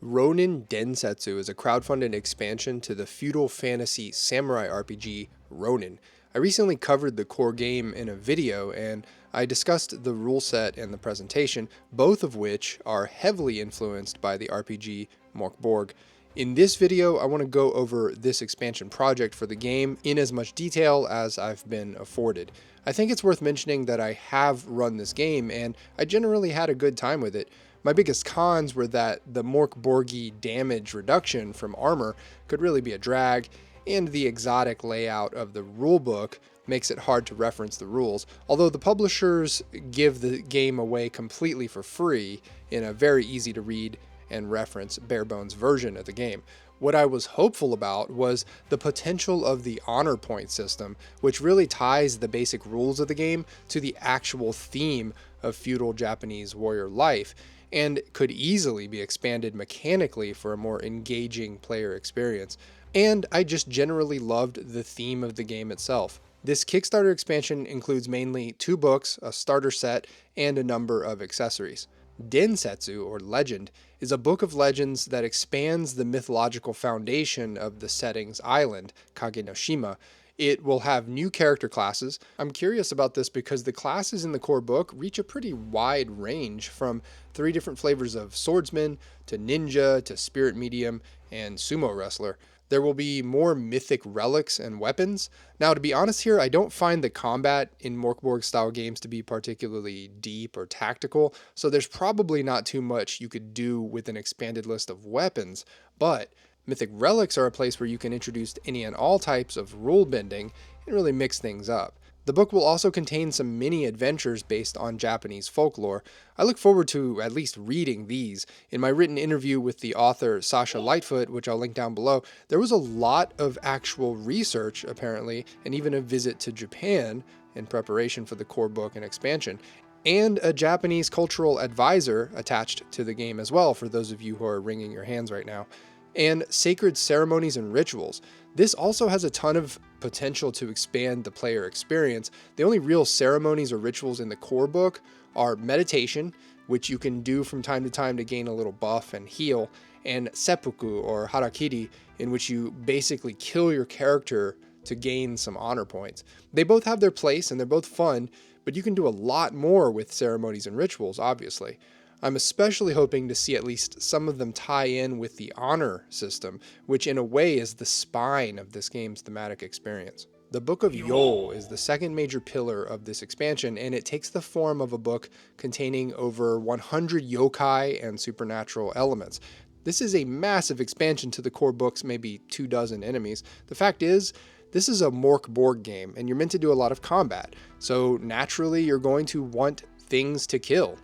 Ronin Densetsu is a crowdfunded expansion to the feudal fantasy samurai RPG Ronin. I recently covered the core game in a video, and I discussed the rule set and the presentation, both of which are heavily influenced by the RPG Mörk Borg. In this video, I want to go over this expansion project for the game in as much detail as I've been afforded. I think it's worth mentioning that I have run this game, and I generally had a good time with it. My biggest cons were that the Mörk Borgy damage reduction from armor could really be a drag, and the exotic layout of the rulebook makes it hard to reference the rules, although the publishers give the game away completely for free in a very easy to read and reference bare-bones version of the game. What I was hopeful about was the potential of the honor point system, which really ties the basic rules of the game to the actual theme of feudal Japanese warrior life, and could easily be expanded mechanically for a more engaging player experience. And I just generally loved the theme of the game itself. This Kickstarter expansion includes mainly 2 books, a starter set, and a number of accessories. Densetsu, or Legend, is a book of legends that expands the mythological foundation of the setting's island, Kagenoshima. It will have new character classes. I'm curious about this because the classes in the core book reach a pretty wide range, from 3 different flavors of swordsman, to ninja, to spirit medium, and sumo wrestler. There will be more mythic relics and weapons. Now, to be honest here, I don't find the combat in Mörk Borg style games to be particularly deep or tactical, so there's probably not too much you could do with an expanded list of weapons, but mythic relics are a place where you can introduce any and all types of rule bending and really mix things up. The book will also contain some mini adventures based on Japanese folklore. I look forward to at least reading these. In my written interview with the author Sasha Lightfoot, which I'll link down below, there was a lot of actual research, apparently, and even a visit to Japan in preparation for the core book and expansion, and a Japanese cultural advisor attached to the game as well, for those of you who are wringing your hands right now, and sacred ceremonies and rituals. This also has a ton of potential to expand the player experience. The only real ceremonies or rituals in the core book are meditation, which you can do from time to time to gain a little buff and heal, and seppuku or harakiri, in which you basically kill your character to gain some honor points. They both have their place and they're both fun, but you can do a lot more with ceremonies and rituals, obviously. I'm especially hoping to see at least some of them tie in with the honor system, which in a way is the spine of this game's thematic experience. The Book of Yol is the second major pillar of this expansion, and it takes the form of a book containing over 100 yokai and supernatural elements. This is a massive expansion to the core book's maybe 24 enemies. The fact is, this is a Mörk Borg game, and you're meant to do a lot of combat, so naturally you're going to want things to kill.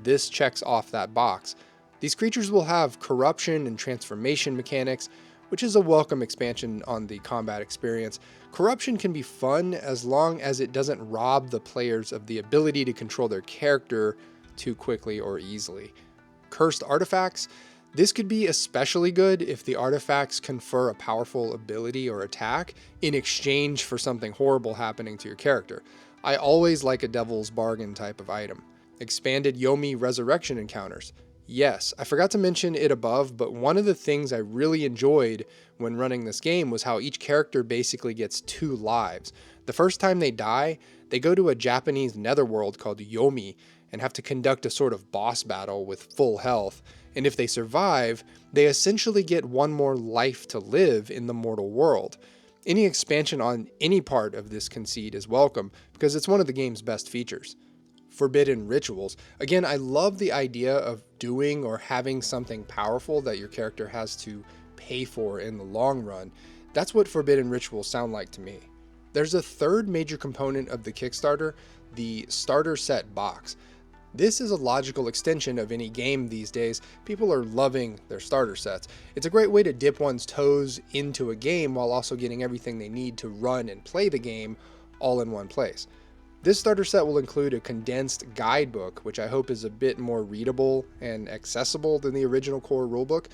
This checks off that box. These creatures will have corruption and transformation mechanics, which is a welcome expansion on the combat experience. Corruption can be fun as long as it doesn't rob the players of the ability to control their character too quickly or easily. Cursed artifacts. This could be especially good if the artifacts confer a powerful ability or attack in exchange for something horrible happening to your character. I always like a devil's bargain type of item. Expanded Yomi resurrection encounters. Yes, I forgot to mention it above, but one of the things I really enjoyed when running this game was how each character basically gets 2 lives. The first time they die, they go to a Japanese netherworld called Yomi and have to conduct a sort of boss battle with full health, and if they survive, they essentially get 1 more life to live in the mortal world. Any expansion on any part of this conceit is welcome, because it's one of the game's best features. Forbidden rituals. Again, I love the idea of doing or having something powerful that your character has to pay for in the long run. That's what forbidden rituals sound like to me. There's a third major component of the Kickstarter, the starter set box. This is a logical extension of any game these days. People are loving their starter sets. It's a great way to dip one's toes into a game while also getting everything they need to run and play the game all in one place. This starter set will include a condensed guidebook, which I hope is a bit more readable and accessible than the original core rulebook,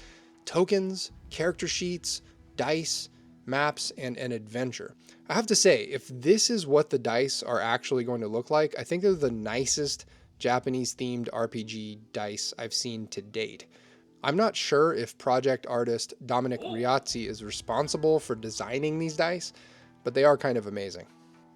tokens, character sheets, dice, maps, and an adventure. I have to say, if this is what the dice are actually going to look like, I think they're the nicest Japanese-themed RPG dice I've seen to date. I'm not sure if project artist Dominic Riazzi is responsible for designing these dice, but they are kind of amazing.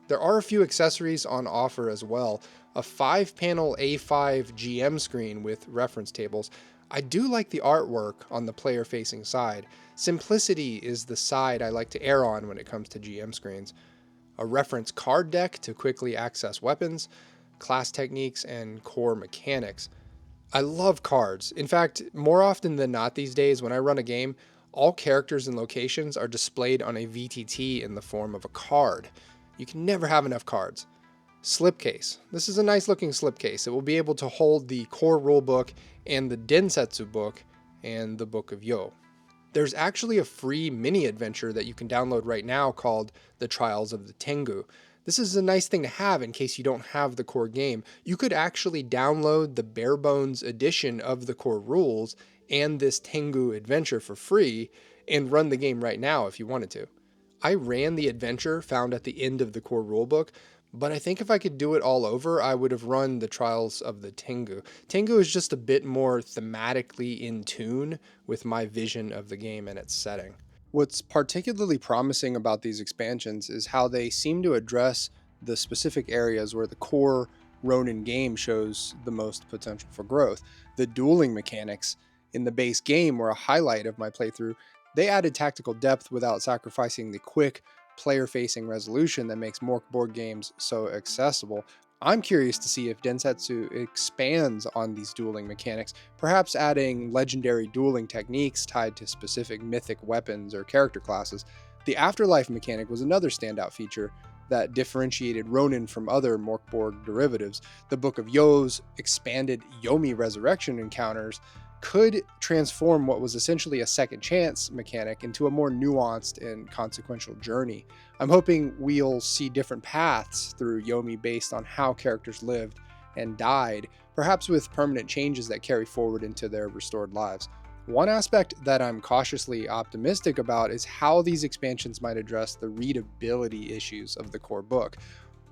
There are a few accessories on offer as well. A 5-panel A5 GM screen with reference tables. I do like the artwork on the player-facing side. Simplicity is the side I like to err on when it comes to GM screens. A reference card deck to quickly access weapons, class techniques, and core mechanics. I love cards. In fact, more often than not these days when I run a game, all characters and locations are displayed on a VTT in the form of a card. You can never have enough cards. Slipcase. This is a nice looking slipcase. It will be able to hold the core rulebook and the Densetsu book and the Book of Yo. There's actually a free mini adventure that you can download right now called The Trials of the Tengu. This is a nice thing to have in case you don't have the core game. You could actually download the bare bones edition of the core rules and this Tengu adventure for free and run the game right now if you wanted to. I ran the adventure found at the end of the core rulebook, but I think if I could do it all over, I would have run the Trials of the Tengu. Tengu is just a bit more thematically in tune with my vision of the game and its setting. What's particularly promising about these expansions is how they seem to address the specific areas where the core Ronin game shows the most potential for growth. The dueling mechanics in the base game were a highlight of my playthrough. They added tactical depth without sacrificing the quick, player-facing resolution that makes Mork board games so accessible. I'm curious to see if Densetsu expands on these dueling mechanics, perhaps adding legendary dueling techniques tied to specific mythic weapons or character classes. The Afterlife mechanic was another standout feature that differentiated Ronin from other Morkborg derivatives. The Book of Yo's expanded Yomi resurrection encounters could transform what was essentially a second chance mechanic into a more nuanced and consequential journey. I'm hoping we'll see different paths through Yomi based on how characters lived and died, perhaps with permanent changes that carry forward into their restored lives. One aspect that I'm cautiously optimistic about is how these expansions might address the readability issues of the core book.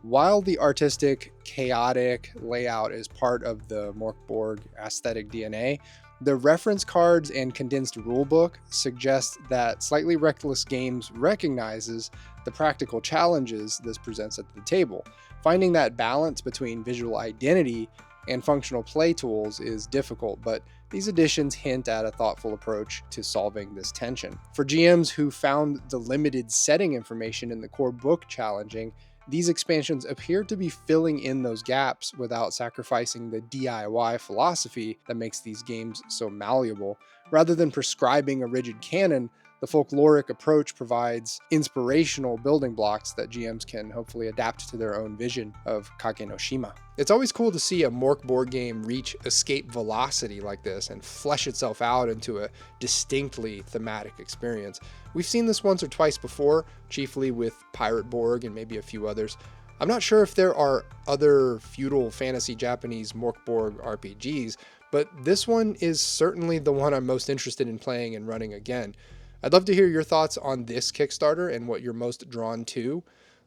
While the artistic, chaotic layout is part of the Morkborg aesthetic DNA, the reference cards and condensed rulebook suggest that Slightly Reckless Games recognizes the practical challenges this presents at the table. Finding that balance between visual identity and functional play tools is difficult, but these additions hint at a thoughtful approach to solving this tension. For GMs who found the limited setting information in the core book challenging, these expansions appear to be filling in those gaps without sacrificing the DIY philosophy that makes these games so malleable. Rather than prescribing a rigid canon, the folkloric approach provides inspirational building blocks that GMs can hopefully adapt to their own vision of Kage no Shima. It's always cool to see a Mork board game reach escape velocity like this and flesh itself out into a distinctly thematic experience. We've seen this once or twice before, chiefly with Pirate Borg and maybe a few others. I'm not sure if there are other feudal fantasy Japanese Morkborg RPGs, but this one is certainly the one I'm most interested in playing and running again. I'd love to hear your thoughts on this Kickstarter and what you're most drawn to.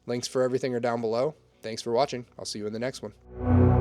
Links for everything are down below. Thanks for watching. I'll see you in the next one.